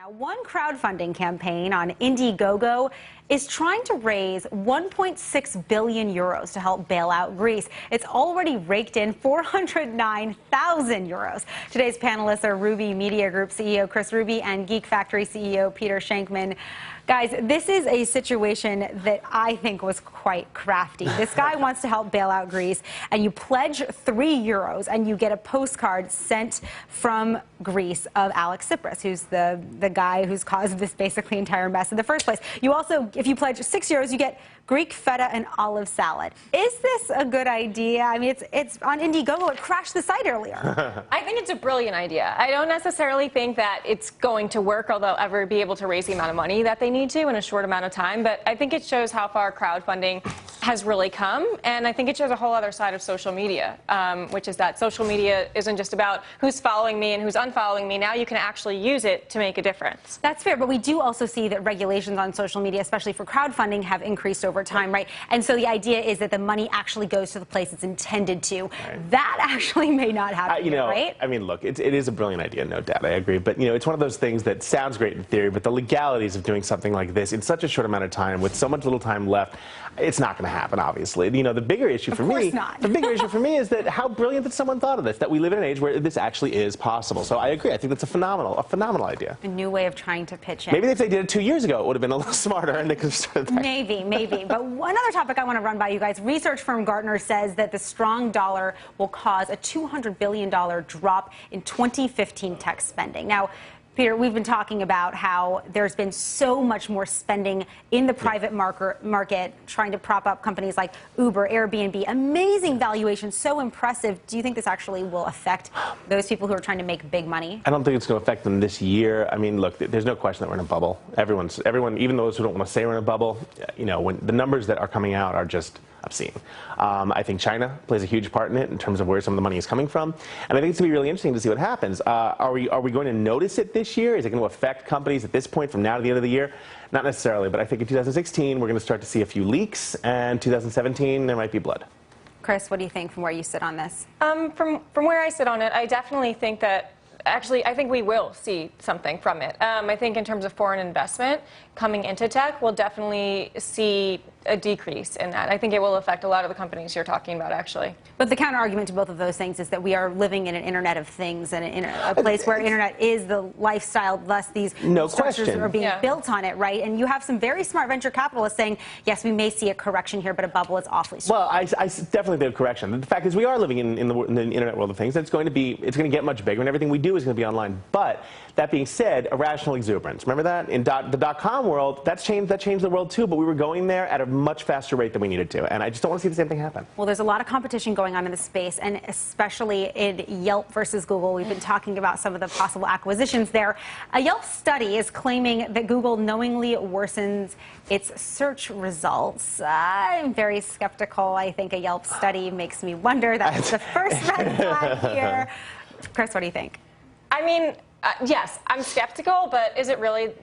Now, one crowdfunding campaign on Indiegogo is trying to raise 1.6 billion euros to help bail out Greece. It's already raked in 409,000 euros. Today's panelists are Ruby Media Group CEO Kris and Geek Factory CEO Peter Shankman. Guys, this is a situation that I think was quite crafty. This guy wants to help bail out Greece, and you pledge €3 and you get a postcard sent from Greece of Alex Tsipras, who's the guy who's caused this basically entire mess in the first place. You also, if you pledge €6, you get Greek feta and olive salad. Is this a good idea? I mean, it's on Indiegogo. It crashed the site earlier. I think it's a brilliant idea. I don't necessarily think that it's going to work, or they'll ever be able to raise the amount of money that they need to in a short amount of time. But I think it shows how far crowdfunding has really come. And I think it shows a whole other side of social media, which is that social media isn't just about who's following me and who's unfollowing me. Now you can actually use it to make a difference. That's fair. But we do also see that regulations on social media, especially for crowdfunding, have increased over time, right? And so the idea is that the money actually goes to the place it's intended to. Right. That actually may not happen, right? I mean, look, it is a brilliant idea, no doubt. I agree. But, it's one of those things that sounds great in theory, but the legalities of doing something like this in such a short amount of time, with so much little time left, it's not going to happen, obviously. The bigger issue for me, is that how brilliant that someone thought of this, that we live in an age where this actually is possible. So I agree. I think that's a phenomenal idea. A new way of trying to pitch it. Maybe if they did it 2 years ago, it would have been a little smarter, and they could have started that. Maybe. But another topic I want to run by you guys. Research firm Gartner says that the strong dollar will cause a $200 billion drop in 2015 tech spending. Now, Peter, we've been talking about how there's been so much more spending in the private market trying to prop up companies like Uber, Airbnb. Amazing valuation, so impressive. Do you think this actually will affect those people who are trying to make big money? I don't think it's going to affect them this year. I mean, look, there's no question that we're in a bubble. Everyone, even those who don't want to say we're in a bubble, when the numbers that are coming out are just obscene. I think China plays a huge part in it in terms of where some of the money is coming from, and I think it's going to be really interesting to see what happens. Are we going to notice it this year? Is it going to affect companies at this point from now to the end of the year? Not necessarily, but I think in 2016 we're going to start to see a few leaks, and 2017 there might be blood. Kris, what do you think from where you sit on this? From where I sit on it, I definitely think that I think we will see something from it. I think in terms of foreign investment coming into tech, we'll definitely see a decrease in that. I think it will affect a lot of the companies you're talking about, actually. But the counter argument to both of those things is that we are living in an Internet of Things, and in a place where Internet is the lifestyle, thus these structures are being built on it, right? And you have some very smart venture capitalists saying, yes, we may see a correction here, but a bubble is awfully strong. Well, I definitely think a correction. The fact is we are living in the Internet world of things. It's going to get much bigger, and everything we do is going to be online. But that being said, irrational exuberance. Remember that? In the dot-com world, that changed the world too, but we were going there at a much faster rate than we needed to, and I just don't want to see the same thing happen. Well, there's a lot of competition going on in the space, and especially in Yelp versus Google. We've been talking about some of the possible acquisitions there. A Yelp study is claiming that Google knowingly worsens its search results. I'm very skeptical. I think a Yelp study makes me wonder. That's the first red flag here. Kris, what do you think? I mean, yes, I'm skeptical, but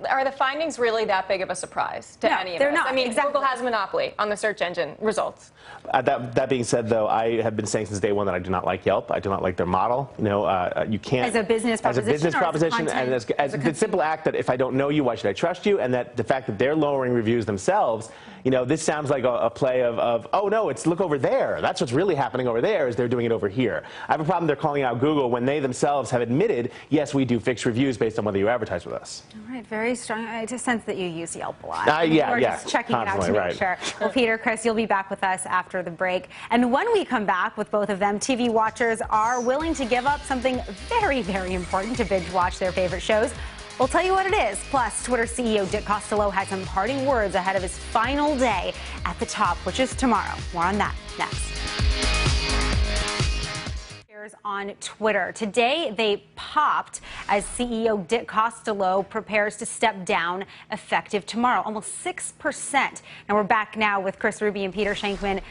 are the findings really that big of a surprise to any of us? They're not. I mean, Google has a monopoly on the search engine results. That being said, though, I have been saying since day one that I do not like Yelp. I do not like their model. You can't. As a business proposition, and as the simple act that if I don't know you, why should I trust you? And that the fact that they're lowering reviews themselves, this sounds like a play of oh no, it's look over there. That's what's really happening over there, is they're doing it over here. I have a problem they're calling out Google when they themselves have admitted, yes, we do fixed reviews based on whether you advertise with us. All right, very strong. I just sense that you use Yelp a lot. Yeah, just checking it out to make sure. Well, Peter, Kris, you'll be back with us after the break. And when we come back with both of them, TV watchers are willing to give up something very, very important to binge watch their favorite shows. We'll tell you what it is. Plus, Twitter CEO Dick Costolo had some parting words ahead of his final day at the top, which is tomorrow. More on that next. On Twitter. Today, they popped as CEO Dick Costolo prepares to step down effective tomorrow, almost 6%. Now, we're back now with Kris Ruby and Peter Shankman.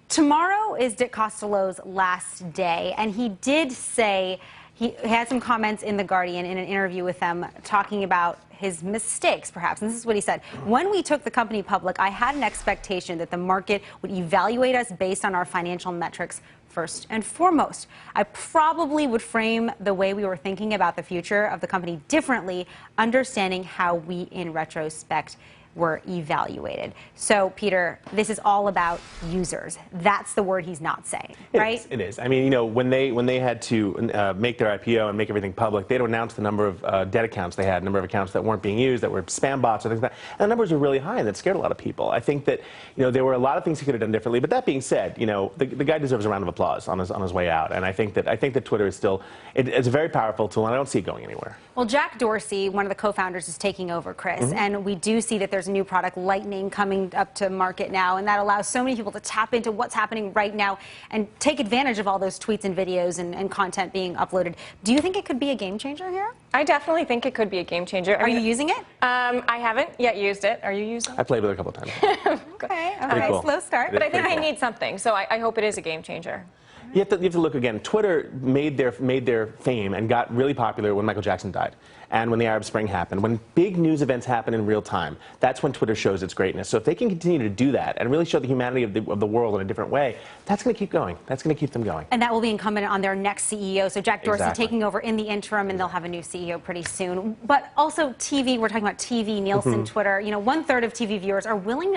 Tomorrow is Dick Costolo's last day, and he did say, he had some comments in The Guardian in an interview with them talking about his mistakes, perhaps. And this is what he said. When we took the company public, I had an expectation that the market would evaluate us based on our financial metrics first and foremost. I probably would frame the way we were thinking about the future of the company differently, understanding how we, in retrospect, were evaluated. So, Peter, this is all about users. That's the word he's not saying, right? It is. I mean, you know, when they had to make their IPO and make everything public, they had to announce the number of dead accounts they had, number of accounts that weren't being used, that were spam bots or things like that. And the numbers were really high, and that scared a lot of people. I think that, you know, there were a lot of things he could have done differently. But that being said, you know, the guy deserves a round of applause on his way out. And I think that Twitter is still it's a very powerful tool, and I don't see it going anywhere. Well, Jack Dorsey, one of the co-founders, is taking over, Chris, and we do see that there's a new product, Lightning, coming up to market now, and that allows so many people to tap into what's happening right now and take advantage of all those tweets and videos and content being uploaded. Do you think it could be a game changer here? I definitely think it could be a game changer. Are you using it? I haven't yet used it. Are you using it? I played with it a couple of times. Okay, Cool. slow start. But I think Pretty I cool. need something, so I hope it is a game changer. You have to look again. Twitter made their fame and got really popular when Michael Jackson died, and when the Arab Spring happened. When big news events happen in real time, that's when Twitter shows its greatness. So if they can continue to do that and really show the humanity of the world in a different way, that's going to keep going. That's going to keep them going. And that will be incumbent on their next CEO. So Jack Dorsey taking over in the interim, and they'll have a new CEO pretty soon. But also TV. We're talking about TV, Nielsen, Twitter. You know, 1/3 of TV viewers are willing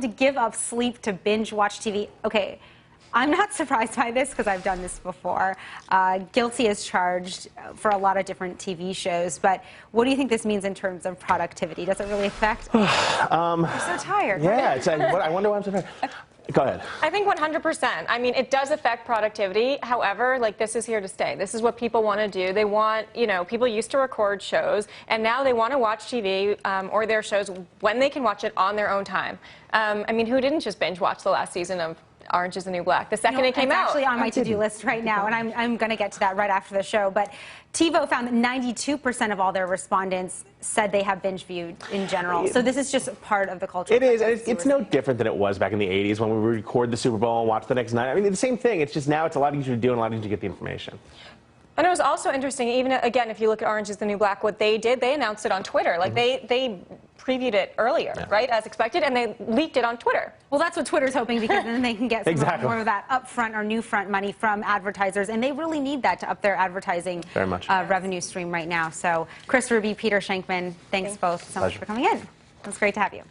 to give up sleep to binge watch TV. Okay. I'm not surprised by this because I've done this before. Guilty as charged for a lot of different TV shows. But what do you think this means in terms of productivity? Does it really affect? You're so tired. Yeah, I wonder why I'm so tired. Go ahead. I think 100%. I mean, it does affect productivity. However, like, this is here to stay. This is what people want to do. They want, you know, people used to record shows, and now they want to watch TV or their shows when they can watch it on their own time. I mean, who didn't just binge watch the last season of Orange is the New Black the second it came out? It's actually on my to-do list right now, and I'm going to get to that right after the show. But TiVo found that 92% of all their respondents said they have binge viewed in general. So this is just part of the culture. It is, and it's no different than it was back in the 80s when we would record the Super Bowl and watch the next night. I mean, it's the same thing. It's just now it's a lot easier to do and a lot easier to get the information. And it was also interesting, even again, if you look at Orange is the New Black, what they did, they announced it on Twitter. Like, they previewed it earlier, right, as expected, and they leaked it on Twitter. Well, that's what Twitter's hoping, because then they can get some more of that upfront or new front money from advertisers, and they really need that to up their advertising revenue stream right now. So, Kris Ruby, Peter Shankman, thanks both so much for coming in. It was great to have you.